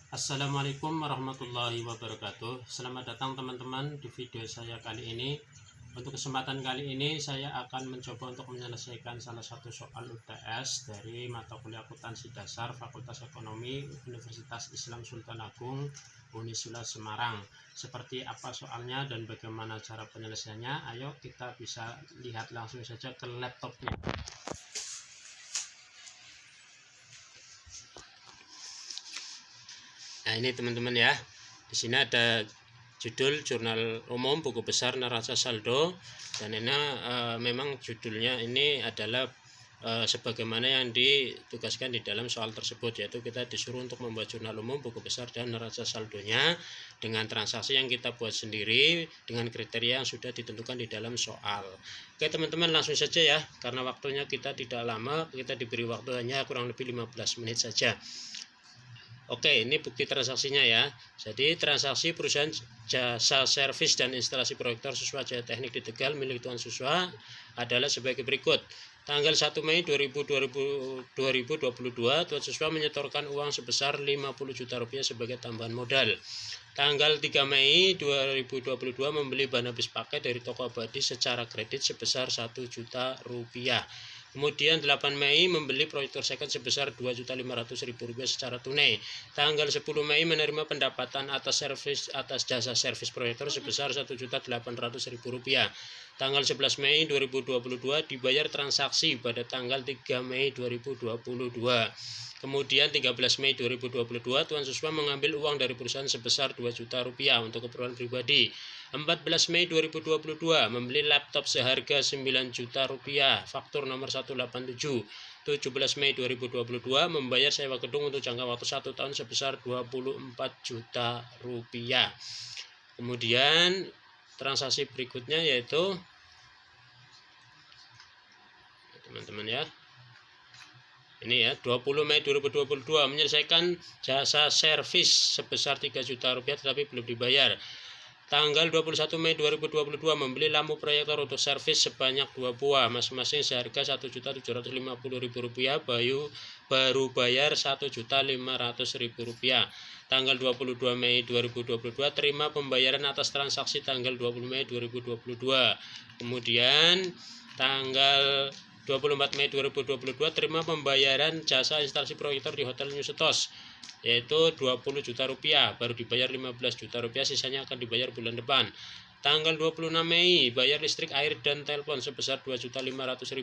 Assalamualaikum warahmatullahi wabarakatuh. Selamat datang teman-teman di video saya kali ini. Untuk kesempatan kali ini saya akan mencoba untuk menyelesaikan salah satu soal UTS dari mata kuliah akuntansi dasar Fakultas Ekonomi Universitas Islam Sultan Agung Unisula Semarang. Seperti apa soalnya dan bagaimana cara penyelesaiannya? Ayo kita bisa lihat langsung saja ke laptopnya. Nah, ini teman-teman ya. Di sini ada judul Jurnal Umum Buku Besar Neraca Saldo, dan ini memang judulnya ini adalah sebagaimana yang ditugaskan di dalam soal tersebut, yaitu kita disuruh untuk membuat jurnal umum buku besar dan neraca saldonya dengan transaksi yang kita buat sendiri dengan kriteria yang sudah ditentukan di dalam soal. Oke teman-teman, langsung saja ya, karena waktunya kita tidak lama, kita diberi waktu hanya kurang lebih 15 menit saja. Oke, ini bukti transaksinya ya. Jadi transaksi perusahaan jasa servis dan instalasi proyektor Suswa Jaya Teknik di Tegal milik Tuan Suswa adalah sebagai berikut. Tanggal 1 Mei 2022, Tuan Suswa menyetorkan uang sebesar 50 juta rupiah sebagai tambahan modal. Tanggal 3 Mei 2022 membeli bahan habis pakai dari toko abadi secara kredit sebesar 1 juta rupiah. Kemudian 8 Mei membeli proyektor second sebesar Rp2.500.000 secara tunai. Tanggal 10 Mei menerima pendapatan atas jasa servis proyektor sebesar Rp1.800.000. Tanggal 11 Mei 2022 dibayar transaksi pada tanggal 3 Mei 2022. Kemudian 13 Mei 2022 Tuan Suswa mengambil uang dari perusahaan sebesar Rp2 juta untuk keperluan pribadi. 14 Mei 2022 membeli laptop seharga Rp9 juta, faktur nomor 187. 17 Mei 2022 membayar sewa gedung untuk jangka waktu 1 tahun sebesar Rp24 juta. Kemudian transaksi berikutnya yaitu teman-teman ya. Ini ya, 20 Mei 2022 menyelesaikan jasa servis sebesar Rp3 juta tetapi belum dibayar. Tanggal 21 Mei 2022 membeli lampu proyektor untuk servis sebanyak 2 buah masing-masing seharga Rp1.750.000, baru bayar Rp1.500.000. Tanggal 22 Mei 2022 terima pembayaran atas transaksi tanggal 20 Mei 2022. Kemudian tanggal 24 Mei 2022 terima pembayaran jasa instalasi proyektor di Hotel New Setos yaitu Rp20 juta, baru dibayar Rp15 juta, sisanya akan dibayar bulan depan. Tanggal 26 Mei bayar listrik, air, dan telepon sebesar Rp2.500.000.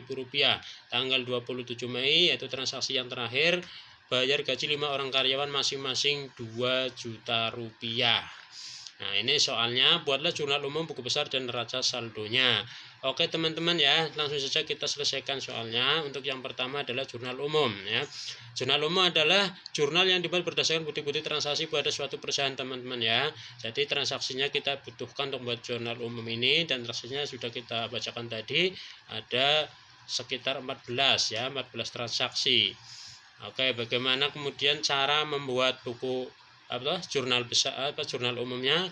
Tanggal 27 Mei yaitu transaksi yang terakhir, bayar gaji 5 orang karyawan masing-masing Rp2 juta. Nah ini soalnya, buatlah jurnal umum buku besar dan neraca saldonya. Oke teman-teman ya, langsung saja kita selesaikan soalnya. Untuk yang pertama adalah jurnal umum ya. Jurnal umum adalah jurnal yang dibuat berdasarkan bukti-bukti transaksi pada suatu perusahaan teman-teman ya. Jadi transaksinya kita butuhkan untuk membuat jurnal umum ini, dan transaksinya sudah kita bacakan tadi, ada sekitar 14 ya, 14 transaksi. Oke, bagaimana kemudian cara membuat buku jurnal besar jurnal umumnya?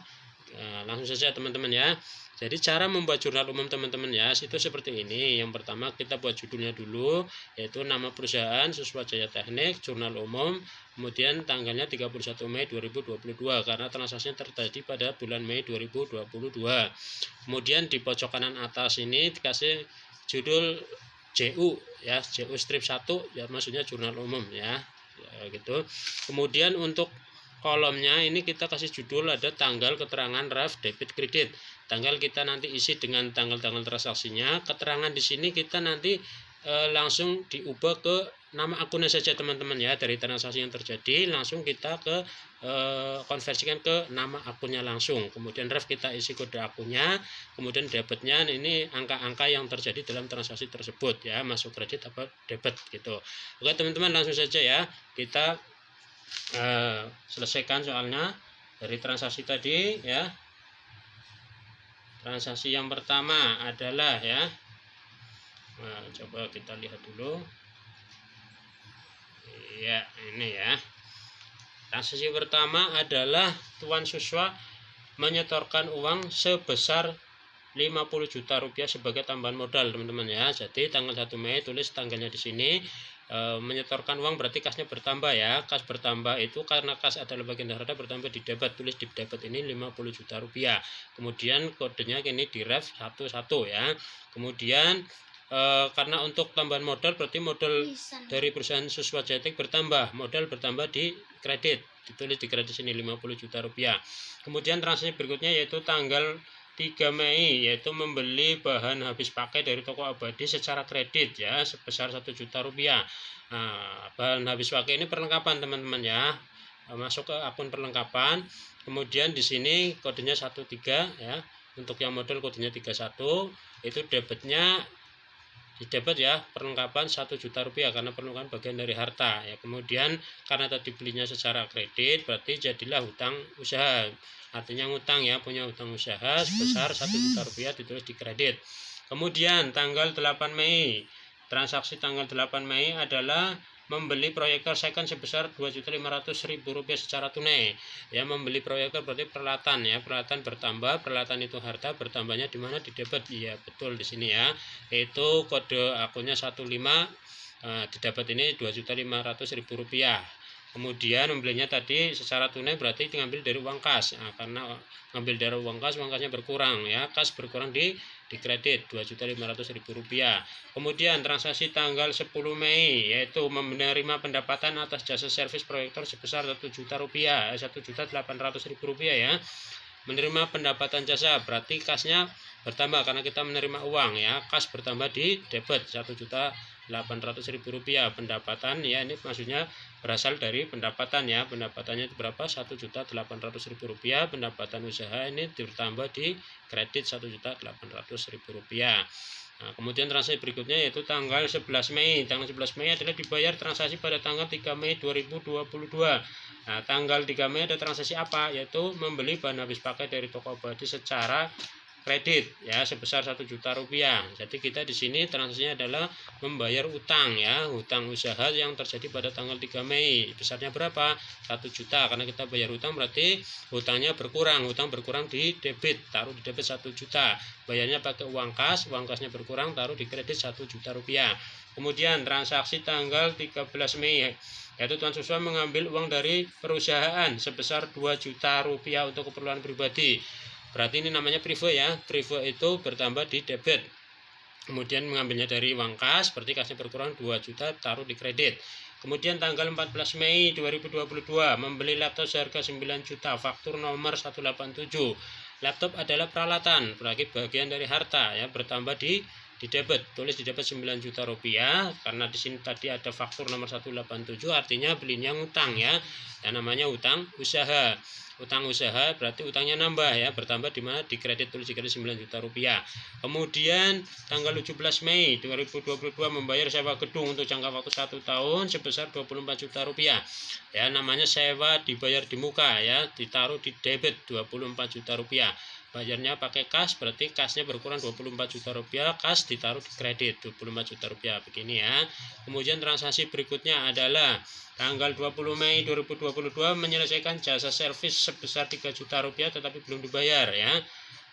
Langsung saja teman-teman ya. Jadi cara membuat jurnal umum teman-teman ya itu seperti ini. Yang pertama kita buat judulnya dulu, yaitu nama perusahaan Suswa Jaya Teknik, jurnal umum, kemudian tanggalnya 31 Mei 2022 karena transaksinya terjadi pada bulan Mei 2022. Kemudian di pojok kanan atas ini dikasih judul JU ya, JU strip 1 ya, maksudnya jurnal umum ya gitu. Kemudian untuk kolomnya ini kita kasih judul ada tanggal keterangan ref debit kredit. Tanggal kita nanti isi dengan tanggal-tanggal transaksinya. Keterangan di sini kita nanti langsung diubah ke nama akunnya saja teman-teman ya. Dari transaksi yang terjadi langsung kita ke konversikan ke nama akunnya langsung. Kemudian ref kita isi kode akunnya. Kemudian debitnya ini angka-angka yang terjadi dalam transaksi tersebut ya, masuk kredit apa debit gitu. Oke teman-teman, langsung saja ya kita selesaikan soalnya dari transaksi tadi ya. Transaksi yang pertama adalah ya, nah, coba kita lihat dulu ya, ini ya. Transaksi pertama adalah Tuan Suswa menyetorkan uang sebesar Rp50 juta sebagai tambahan modal teman-teman ya. Jadi tanggal 1 Mei tulis tanggalnya di sini. menyetorkan uang berarti kasnya bertambah ya. Kas bertambah itu karena kas adalah bagian dari harta bertambah di debit, tulis di debit ini 50 juta rupiah. Kemudian kodenya ini di ref 11 ya. Kemudian karena untuk tambahan modal berarti modal dari perusahaan Suswajetik bertambah, modal bertambah di kredit, ditulis di kredit sini 50 juta rupiah. Kemudian transaksi berikutnya yaitu tanggal 3 Mei yaitu membeli bahan habis pakai dari toko Abadi secara kredit ya sebesar 1 juta rupiah. Nah, bahan habis pakai ini perlengkapan teman-teman ya. Masuk ke akun perlengkapan. Kemudian di sini kodenya 13 ya. Untuk yang model kodenya 31 itu debitnya di debit ya, perlengkapan 1 juta rupiah karena perlengkapan bagian dari harta ya. Kemudian karena tadi belinya secara kredit berarti jadilah hutang usaha, artinya ngutang ya, punya hutang usaha sebesar 1 juta rupiah ditulis di kredit. Kemudian tanggal 8 Mei, transaksi tanggal 8 Mei adalah membeli proyektor second sebesar Rp2.500.000 secara tunai ya. Membeli proyektor berarti peralatan ya, peralatan bertambah, peralatan itu harta, bertambahnya di mana, di debit ya, betul di sini ya, itu kode akunnya 15 di debit ini Rp2.500.000. Kemudian membelinya tadi secara tunai berarti diambil dari uang kas. Nah, karena ngambil dari uang kas, uang kasnya berkurang ya, kas berkurang di kredit Rp2.500.000. Kemudian transaksi tanggal 10 Mei yaitu menerima pendapatan atas jasa servis proyektor sebesar Rp1.800.000 ya. Menerima pendapatan jasa berarti kasnya bertambah karena kita menerima uang ya, kas bertambah di debit Rp1.800.000 pendapatan ya, ini maksudnya berasal dari pendapatan ya, pendapatannya itu berapa, Rp1.800.000, pendapatan usaha ini ditambah di kredit Rp1.800.000. Nah, kemudian transaksi berikutnya yaitu tanggal 11 Mei. Tanggal 11 Mei adalah dibayar transaksi pada tanggal 3 Mei 2022. Nah, tanggal 3 Mei ada transaksi apa? Yaitu membeli bahan habis pakai dari toko Abadi secara kredit ya sebesar 1 juta rupiah. Jadi kita di sini transaksinya adalah membayar utang ya, utang usaha yang terjadi pada tanggal 3 Mei. Besarnya berapa? 1 juta. Karena kita bayar utang berarti hutangnya berkurang, hutang berkurang di debit, taruh di debit 1 juta. Bayarnya pakai uang kasnya berkurang, taruh di kredit 1 juta rupiah. Kemudian transaksi tanggal 13 Mei yaitu Tuan Suswa mengambil uang dari perusahaan sebesar 2 juta rupiah untuk keperluan pribadi. Berarti ini namanya prive ya. Prive itu bertambah di debit. Kemudian mengambilnya dari uang kas, berarti kasnya berkurang 2 juta, taruh di kredit. Kemudian tanggal 14 Mei 2022 membeli laptop seharga 9 juta, faktur nomor 187. Laptop adalah peralatan, berarti bagian dari harta ya, bertambah di debit, tulis di debit 9 juta rupiah karena di sini tadi ada faktur nomor 187 artinya belinya ngutang ya. Dan namanya utang usaha. Utang usaha berarti utangnya nambah ya, bertambah di mana, di kredit, tulis di kredit 9 juta rupiah. Kemudian tanggal 17 Mei 2022 membayar sewa gedung untuk jangka waktu 1 tahun sebesar 24 juta rupiah. Ya, namanya sewa dibayar di muka ya, ditaruh di debit 24 juta rupiah. Bayarnya pakai kas berarti kasnya berkurang 24 juta rupiah, kas ditaruh di kredit 24 juta rupiah begini ya. Kemudian transaksi berikutnya adalah tanggal 20 Mei 2022 menyelesaikan jasa servis sebesar 3 juta rupiah tetapi belum dibayar ya.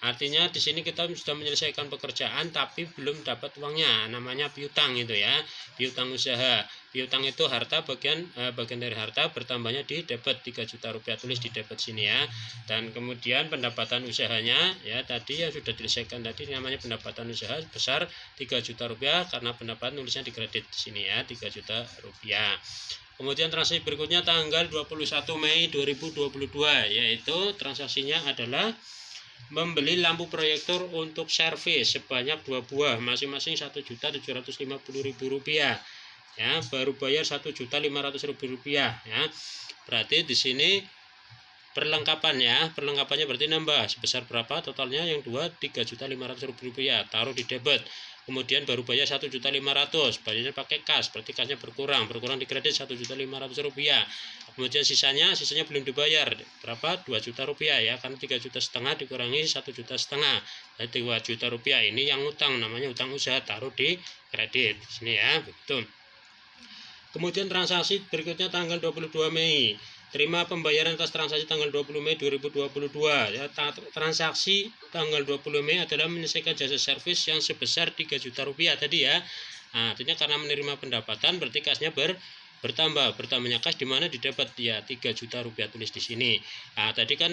Artinya di sini kita sudah menyelesaikan pekerjaan tapi belum dapat uangnya, namanya piutang itu ya, piutang usaha. Piutang itu harta bagian dari harta, bertambahnya di debit 3 juta rupiah, tulis di debit sini ya. Dan kemudian pendapatan usahanya ya tadi yang sudah diselesaikan tadi namanya pendapatan usaha besar 3 juta rupiah karena pendapatan nulisnya di kredit di sini ya, 3 juta rupiah. Kemudian transaksi berikutnya tanggal 21 Mei 2022 yaitu transaksinya adalah membeli lampu proyektor untuk servis sebanyak 2 buah masing-masing Rp1.750.000 ya, baru bayar Rp1.500.000 ya. Berarti di sini perlengkapannya berarti nambah sebesar berapa totalnya, yang 2 Rp3.500.000 taruh di debit. Kemudian baru bayar Rp1.500.000, bayarnya pakai kas, berarti kasnya berkurang di kredit Rp1.500.000. Kemudian sisanya belum dibayar berapa, 2 juta rupiah ya, kan 3,5 juta dikurangi 1,5 juta, jadi 2 juta rupiah ini yang utang, namanya utang usaha, taruh di kredit sini ya, betul. Kemudian transaksi berikutnya tanggal 22 Mei terima pembayaran atas transaksi tanggal 20 Mei 2022 ya. Transaksi tanggal 20 Mei adalah menyelesaikan jasa servis yang sebesar 3 juta rupiah tadi ya. Nah, artinya karena menerima pendapatan berarti kasnya bertambahnya kas di mana didapat ya 3 juta rupiah tulis di sini. Nah, tadi kan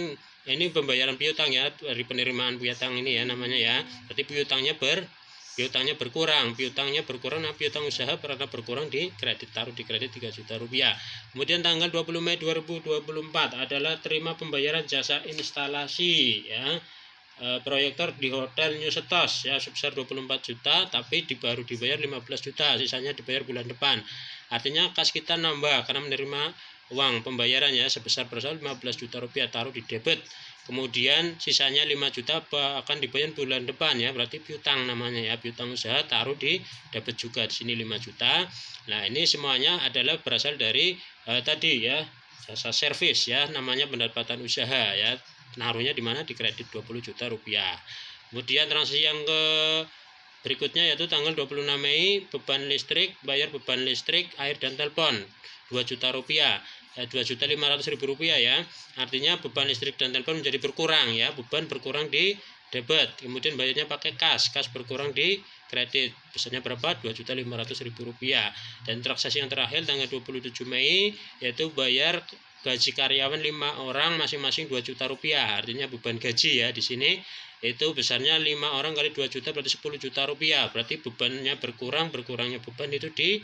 ini pembayaran piutang ya, dari penerimaan piutang ini ya namanya ya. Berarti piutangnya berkurang. Nah, piutang usaha karena berkurang di kredit, taruh di kredit 3 juta rupiah. Kemudian tanggal 20 Mei 2024 adalah terima pembayaran jasa instalasi ya. Proyektor di Hotel New Setos ya sebesar 24 juta, tapi baru dibayar 15 juta, sisanya dibayar bulan depan. Artinya kas kita nambah karena menerima uang pembayaran ya sebesar 15 juta rupiah, taruh di debit. Kemudian sisanya 5 juta akan dibayar bulan depan ya, berarti piutang namanya ya, piutang usaha, taruh di debit juga di sini 5 juta. Nah, ini semuanya adalah berasal dari tadi ya, jasa servis ya, namanya pendapatan usaha ya. Naruhnya di mana? Di kredit 20 juta rupiah. Kemudian transaksi yang berikutnya yaitu tanggal 26 Mei beban listrik, bayar beban listrik, air dan telepon 2 juta rupiah. 2.500.000 rupiah ya. Artinya beban listrik dan telepon menjadi berkurang ya, beban berkurang di debit, kemudian bayarnya pakai kas berkurang di kredit. Pesannya berapa? 2.500.000 rupiah. Dan transaksi yang terakhir tanggal 27 Mei yaitu bayar gaji karyawan 5 orang masing-masing 2 juta rupiah. Artinya beban gaji ya di sini itu besarnya 5 orang kali 2 juta berarti 10 juta rupiah. Berarti bebannya berkurangnya beban itu di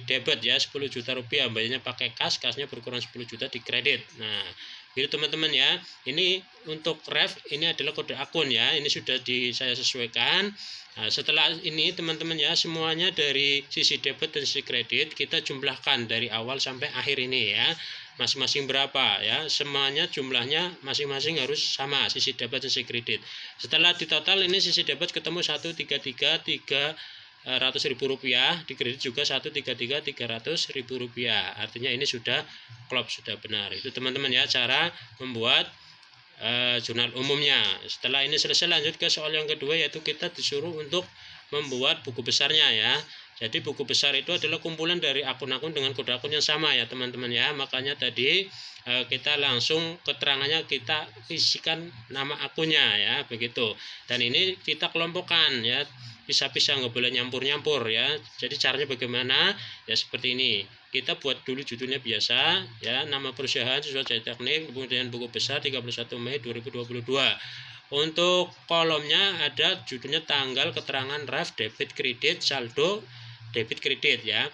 debit ya 10 juta rupiah, bayarnya pakai kasnya berkurang 10 juta di kredit. Nah, gitu teman-teman ya. Ini untuk ref ini adalah kode akun ya. Ini sudah saya sesuaikan. Nah, setelah ini teman-teman ya, semuanya dari sisi debit dan sisi kredit kita jumlahkan dari awal sampai akhir ini ya. Masing-masing berapa ya, semuanya jumlahnya masing-masing harus sama sisi debit dan sisi kredit. Setelah ditotal ini sisi debit ketemu 133.300.000 rupiah, di kredit juga 133.300.000 rupiah. Artinya ini sudah klop, sudah benar. Itu teman-teman ya cara membuat jurnal umumnya. Setelah ini selesai, lanjut ke soal yang kedua, yaitu kita disuruh untuk membuat buku besarnya ya. Jadi buku besar itu adalah kumpulan dari akun-akun dengan kode akun yang sama ya teman-teman ya. Makanya tadi kita langsung keterangannya kita isikan nama akunnya ya begitu. Dan ini kita kelompokkan ya, pisah-pisah, nggak boleh nyampur-nyampur ya. Jadi caranya bagaimana ya, seperti ini. Kita buat dulu judulnya biasa ya, nama perusahaan sesuai jasa teknik, kemudian buku besar 31 Mei 2022. Untuk kolomnya ada judulnya tanggal, keterangan ref, debit, kredit, saldo, debit, kredit ya.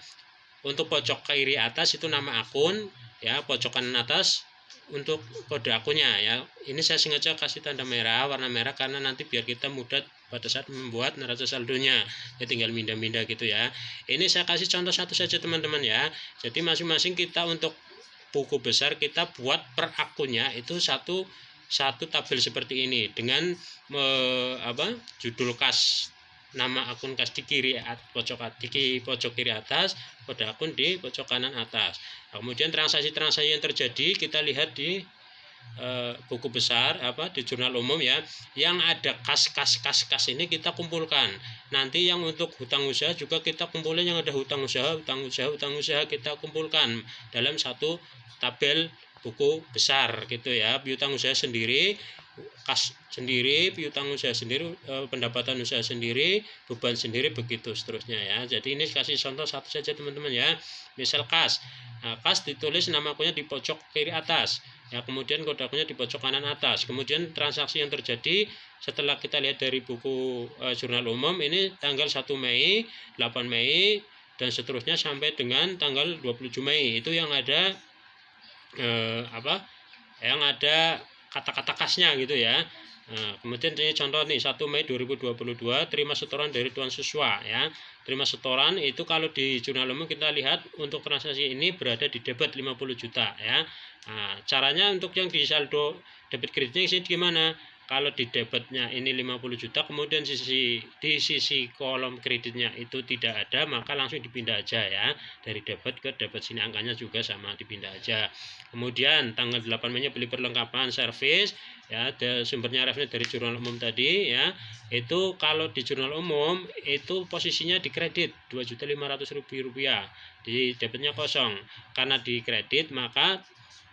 Untuk pojok kiri atas itu nama akun ya, pojok kanan atas untuk kode akunnya ya. Ini saya sengaja kasih tanda merah, warna merah, karena nanti biar kita mudah pada saat membuat neraca saldonya ya, tinggal mindah-mindah gitu ya. Ini saya kasih contoh satu saja teman-teman ya. Jadi masing-masing kita untuk buku besar kita buat per akunnya itu satu tabel seperti ini dengan judul kas, nama akun kas di pojok kiri atas, kode akun di pojok kanan atas. Nah, kemudian transaksi-transaksi yang terjadi kita lihat di buku besar di jurnal umum ya, yang ada kas ini kita kumpulkan. Nanti yang untuk hutang usaha juga kita kumpulin, yang ada hutang usaha kita kumpulkan dalam satu tabel buku besar gitu ya. Piutang usaha sendiri, kas sendiri, piutang usaha sendiri, pendapatan usaha sendiri, beban sendiri, begitu seterusnya ya. Jadi ini kasih contoh satu saja teman-teman ya. Misal kas, kas ditulis nama akunnya di pojok kiri atas ya, kemudian kode akunnya di pojok kanan atas. Kemudian transaksi yang terjadi setelah kita lihat dari buku jurnal umum ini tanggal 1 Mei, 8 Mei dan seterusnya sampai dengan tanggal 27 Mei itu yang ada yang ada kata-kata kasnya gitu ya. Nah, kemudian ini contoh nih 1 Mei 2022 terima setoran dari tuan siswa ya. Terima setoran itu kalau di jurnal umum kita lihat untuk transaksi ini berada di debit 50 juta ya. Nah, caranya untuk yang di saldo debit kreditnya sih gimana? Kalau di debitnya ini 50 juta, kemudian di sisi kolom kreditnya itu tidak ada, maka langsung dipindah aja ya. Dari debit ke debit, sini angkanya juga sama, dipindah aja. Kemudian tanggal 8 Mei beli perlengkapan servis ya, sumbernya refnya dari jurnal umum tadi ya. Itu kalau di jurnal umum itu posisinya di kredit 2.500.000 rupiah, di debitnya kosong. Karena di kredit maka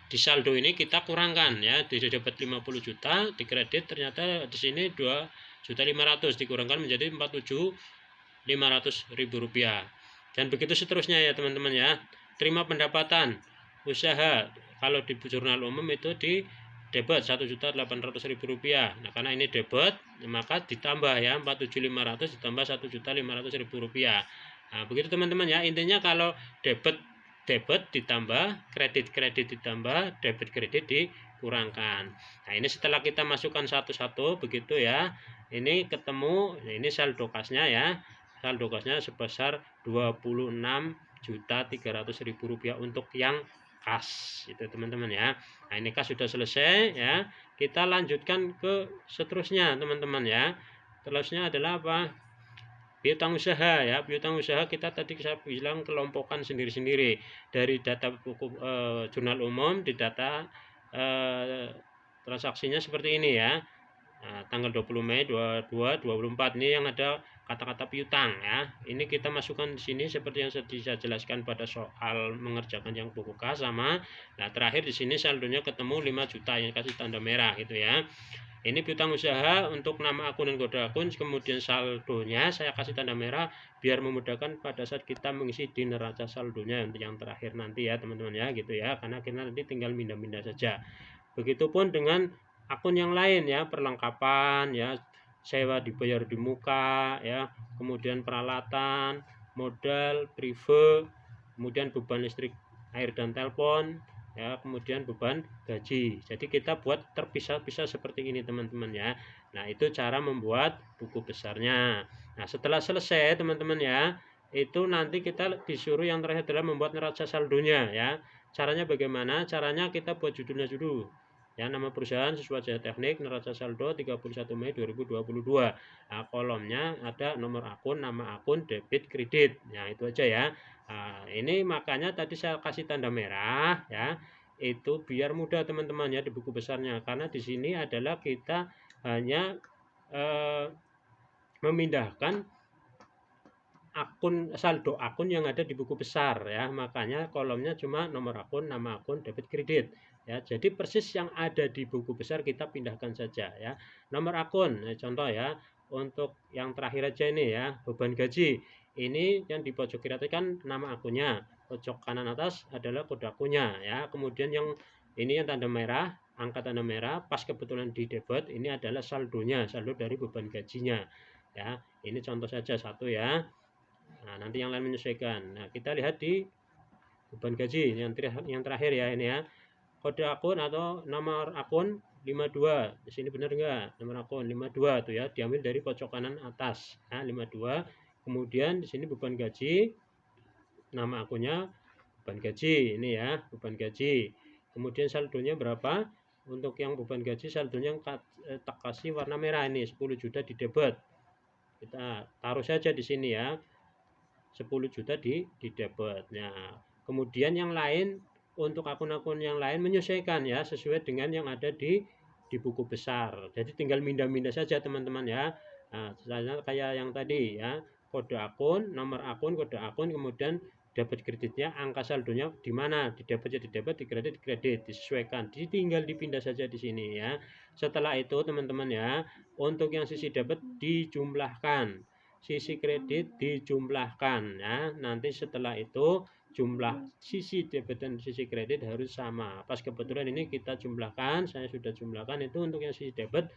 di saldo ini kita kurangkan ya, di debit 50 juta, di kredit ternyata di sini 2.500.000 dikurangkan menjadi 47 Rp500.000. Dan begitu seterusnya ya teman-teman ya. Terima pendapatan usaha kalau di jurnal umum itu di debit Rp1.800.000. Nah, karena ini debit maka ditambah ya 47.500 ditambah Rp1.500.000. Nah, begitu teman-teman ya. Intinya kalau debit ditambah, kredit ditambah, debit kredit dikurangkan. Nah, ini setelah kita masukkan satu-satu begitu ya. Ini ketemu, nah ini saldo kasnya ya. Saldo kasnya sebesar Rp26.300.000 untuk yang kas. Itu teman-teman ya. Nah, ini kas sudah selesai ya. Kita lanjutkan ke seterusnya teman-teman ya. Terusnya adalah apa? Piutang usaha ya. Piutang usaha kita tadi saya bilang kelompokkan sendiri-sendiri dari data buku jurnal umum, di data transaksinya seperti ini ya. Nah, tanggal 20 Mei 22 24 ini yang ada kata-kata piutang ya. Ini kita masukkan di sini seperti yang saya jelaskan pada soal mengerjakan yang buku kas sama. Nah, terakhir di sini saldonya ketemu 5 juta yang kasih tanda merah gitu ya. Ini piutang usaha untuk nama akun dan kode akun, kemudian saldonya saya kasih tanda merah biar memudahkan pada saat kita mengisi di neraca saldonya untuk yang terakhir nanti ya teman-teman ya gitu ya, karena kita nanti tinggal pindah-pindah saja. Begitupun dengan akun yang lain ya, perlengkapan ya, sewa dibayar di muka ya, kemudian peralatan, modal, prive, kemudian beban listrik, air dan telepon ya, kemudian beban gaji. Jadi kita buat terpisah-pisah seperti ini teman-teman ya. Nah, itu cara membuat buku besarnya. Nah, setelah selesai teman-teman ya, itu nanti kita disuruh yang terakhir adalah membuat neraca saldonya ya. Caranya bagaimana? Caranya kita buat judulnya dulu. Ya, nama perusahaan sesuai jasa teknik, neraca saldo 31 Mei 2022. Nah, kolomnya ada nomor akun, nama akun, debit, kredit. Nah, itu aja ya. Nah, ini makanya tadi saya kasih tanda merah ya. Itu biar mudah teman-teman ya di buku besarnya, karena di sini adalah kita hanya memindahkan saldo akun yang ada di buku besar ya. Makanya kolomnya cuma nomor akun, nama akun, debit, kredit. Ya, jadi persis yang ada di buku besar kita pindahkan saja ya. Nomor akun, contoh ya, untuk yang terakhir aja ini ya, beban gaji. Ini yang di pojok kiri atas kan nama akunnya, pojok kanan atas adalah kode akunnya ya. Kemudian yang ini yang tanda merah, angka tanda merah, pas kebetulan di debit, ini adalah saldonya, saldo dari beban gajinya ya. Ini contoh saja satu ya. Nah, nanti yang lain menyesuaikan. Nah, kita lihat di beban gaji yang terakhir ya ini ya. Kode akun atau nomor akun 52. Di sini benar enggak? Nomor akun 52 tuh ya, diambil dari pojok kanan atas. Nah, 52. Kemudian di sini beban gaji, nama akunnya beban gaji ini ya, beban gaji. Kemudian saldonya berapa? Untuk yang beban gaji saldonya tak kasih warna merah ini 10 juta di debit. Kita taruh saja di sini ya. 10 juta di debit. Nah, kemudian yang lain untuk akun-akun yang lain menyesuaikan ya sesuai dengan yang ada di buku besar. Jadi tinggal mindah-mindah saja teman-teman ya. Nah, kayak yang tadi ya, kode akun, nomor akun, kode akun, kemudian debit kreditnya, angka saldonya di mana, di debit jadi debit, di kredit disesuaikan. Jadi tinggal dipindah saja di sini ya. Setelah itu teman-teman ya, untuk yang sisi debit dijumlahkan, sisi kredit dijumlahkan ya. Nanti setelah itu jumlah sisi debit dan sisi kredit harus sama. Pas kebetulan ini kita jumlahkan, saya sudah jumlahkan itu untuk yang sisi debit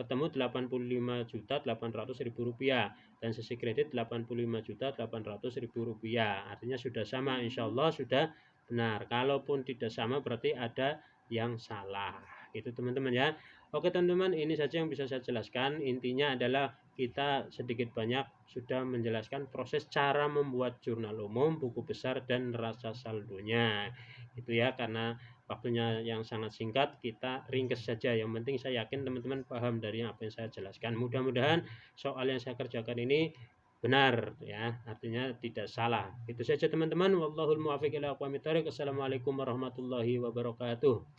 ketemu Rp85.800.000 dan sisi kredit Rp85.800.000. Artinya sudah sama, insya Allah sudah benar. Kalaupun tidak sama berarti ada yang salah. Itu teman-teman ya. Oke teman-teman, ini saja yang bisa saya jelaskan. Intinya adalah kita sedikit banyak sudah menjelaskan proses cara membuat jurnal umum, buku besar, dan neraca saldonya. Itu ya, karena waktunya yang sangat singkat, kita ringkas saja. Yang penting saya yakin teman-teman paham dari apa yang saya jelaskan. Mudah-mudahan soal yang saya kerjakan ini benar ya, artinya tidak salah. Itu saja teman-teman. Wallahul muwaffiq ila aqwamit thoriq. Assalamualaikum warahmatullahi wabarakatuh.